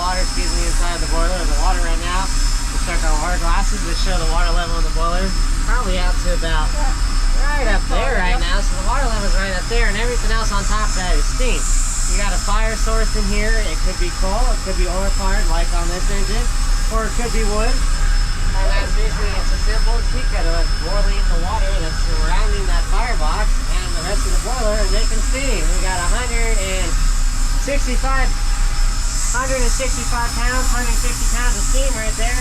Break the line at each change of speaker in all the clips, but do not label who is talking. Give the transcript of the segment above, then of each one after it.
water, inside the boiler. The water right now, we check our water glasses that show the water level in the boiler. Probably out to about right up there right now. So the water level is right up there, and everything else on top of that is steam. You got a fire source in here. It could be coal, it could be oil fired like on this engine, or it could be wood. And that's basically, it's a simple heat kettle that's boiling the water that's surrounding that firebox and the rest of the boiler and making steam. We got 165 pounds, 160 pounds of steam right there.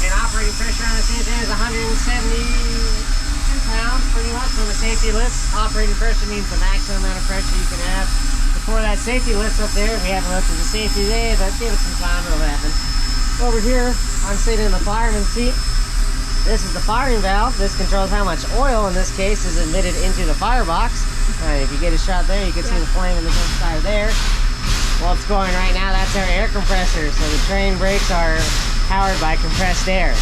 And operating pressure on this engine is 172 pounds pretty much when the safety lifts. Operating pressure means the maximum amount of pressure you can have. Before that safety lifts up there, we haven't looked at the safety today, but give it some time, it'll happen. Over here, I'm sitting in the fireman's seat. This is the firing valve. This controls how much oil, in this case, is emitted into the firebox. If you get a shot there, you can see the flame in the side there. Well, it's going right now, that's our air compressor. So the train brakes are powered by compressed air.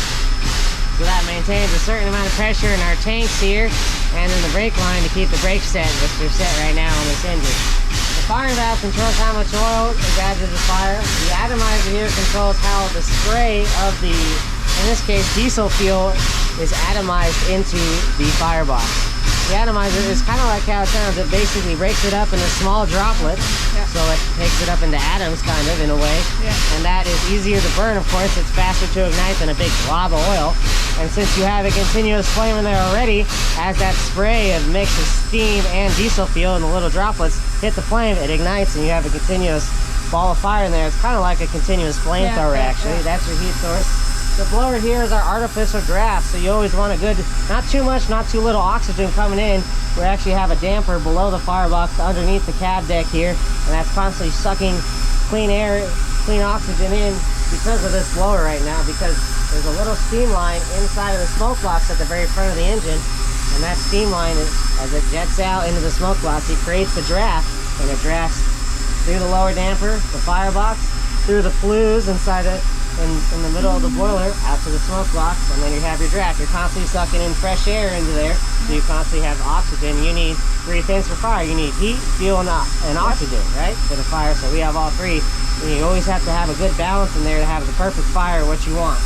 So that maintains a certain amount of pressure in our tanks here and in the brake line to keep the brakes set, which they're set right now on this engine. The firing valve controls how much oil is added to the fire. The atomizer here controls how the spray of the, in this case, diesel fuel is atomized into the firebox. The atomizer is kind of like how it sounds. It basically breaks it up into small droplets, so it takes it up into atoms, kind of, in a way. And that is easier to burn, of course. It's faster to ignite than a big glob of oil. And since you have a continuous flame in there already, as that spray of mix of steam and diesel fuel and the little droplets hit the flame, it ignites and you have a continuous ball of fire in there. It's kind of like a continuous flamethrower, actually. That's your heat source. The blower here is our artificial draft, so you always want a good, not too much, not too little oxygen coming in. We actually have a damper below the firebox underneath the cab deck here, and that's constantly sucking clean air, clean oxygen in because of this blower right now, because there's a little steam line inside of the smoke box at the very front of the engine, and that steam line, as it jets out into the smoke box, it creates the draft, and it drafts through the lower damper, the firebox, through the flues inside it, in the middle of the boiler out to the smoke box, and then you have your draft. You're constantly sucking in fresh air into there, so you constantly have oxygen. You need three things for fire. You need heat, fuel, and oxygen, right, for the fire. So we have all three. And you always have to have a good balance in there to have the perfect fire, what you want.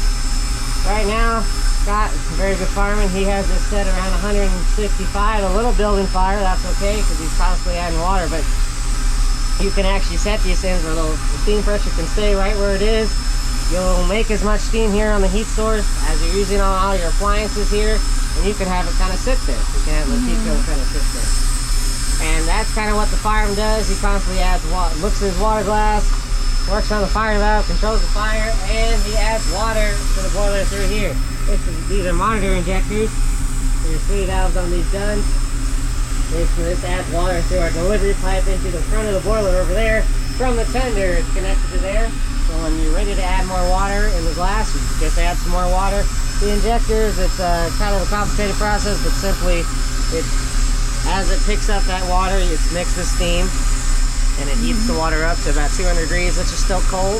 Right now, Scott is a very good fireman. He has this set around 165, a little building fire. That's okay, because he's constantly adding water, but you can actually set these things where the steam pressure can stay right where it is. You'll make as much steam here on the heat source as you're using on all your appliances here, and you can have it kind of sit there. You can have the heat gun kind of sit there. And that's kind of what the fireman does. He constantly adds water, looks at his water glass, works on the firing valve, controls the fire, and he adds water to the boiler through here. These are monitor injectors. There's 3 valves on these guns. Basically, this adds water through our delivery pipe into the front of the boiler over there. From the tender, it's connected to there. So when you're ready to add more water in the glass, you just add some more water. The injectors, it's kind of a complicated process, but simply, as it picks up that water, it mixes steam, and it heats the water up to about 200 degrees, which is still cold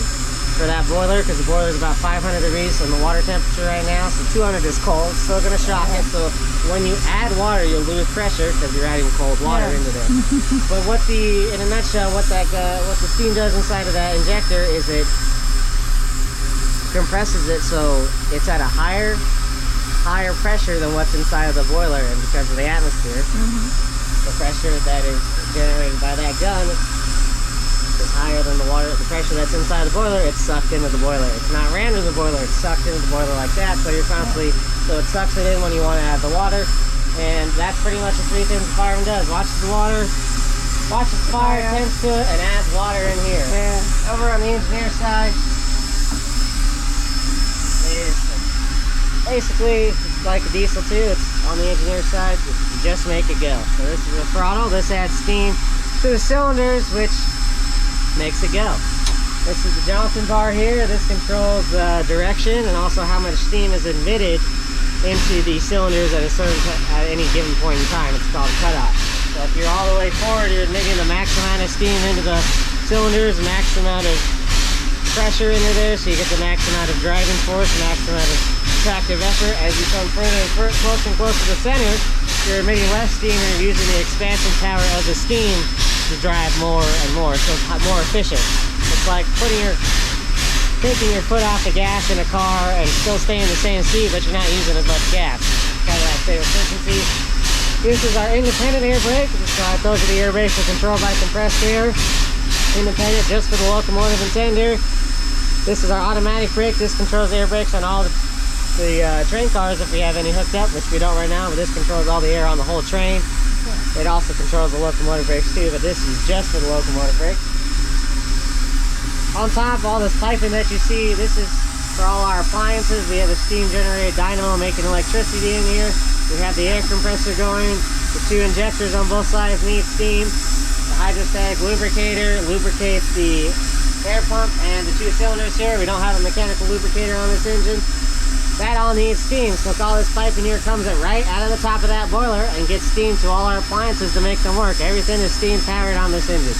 for that boiler, because the boiler is about 500 degrees from the water temperature right now, so 200 is cold. It's still going to shock it, so when you add water, you'll lose pressure because you're adding cold water into there. But in a nutshell, what the steam does inside of that injector is it compresses it so it's at a higher pressure than what's inside of the boiler, and because of the atmosphere, the pressure that is generated by that gun is higher than the pressure that's inside the boiler. It's sucked into the boiler. It's not ran to the boiler, it's sucked into the boiler like that, so you're constantly, so it sucks it in when you want to add the water, and that's pretty much the 3 things the fireman does. Watches the water, watches the fire, tends to it, and adds water in here. Over on the engineer side, basically, it's like a diesel too. It's on the engineer side, you just make it go. So this is a throttle. This adds steam to the cylinders, which makes it go. This is the Johnson bar here. This controls direction and also how much steam is emitted into the cylinders at any given point in time. It's called cutoff. So if you're all the way forward, you're emitting the max amount of steam into the cylinders, max amount of pressure into there, so you get the max amount of driving force, max amount of tractive effort. As you come further and closer to the center, you're emitting less steam and you're using the expansion power of the steam to drive more and more, so it's more efficient. It's like putting your taking your foot off the gas in a car and still staying the same speed, but you're not using as much gas. Kind of that same efficiency. This is our independent air brake. I told you the air brakes are controlled by compressed air. Independent just for the locomotive and tender. This is our automatic brake. This controls air brakes on all the train cars if we have any hooked up, which we don't right now, but this controls all the air on the whole train. It also controls the locomotive brakes too, but this is just for the locomotive brake. On top, all this piping that you see, this is for all our appliances. We have a steam generated dynamo making electricity in here. We have the air compressor going. The two injectors on both sides need steam. The hydrostatic lubricator lubricates the air pump and the two cylinders here. We don't have a mechanical lubricator on this engine. That all needs steam, so all this pipe in here comes right out of the top of that boiler and gets steam to all our appliances to make them work. Everything is steam powered on this engine.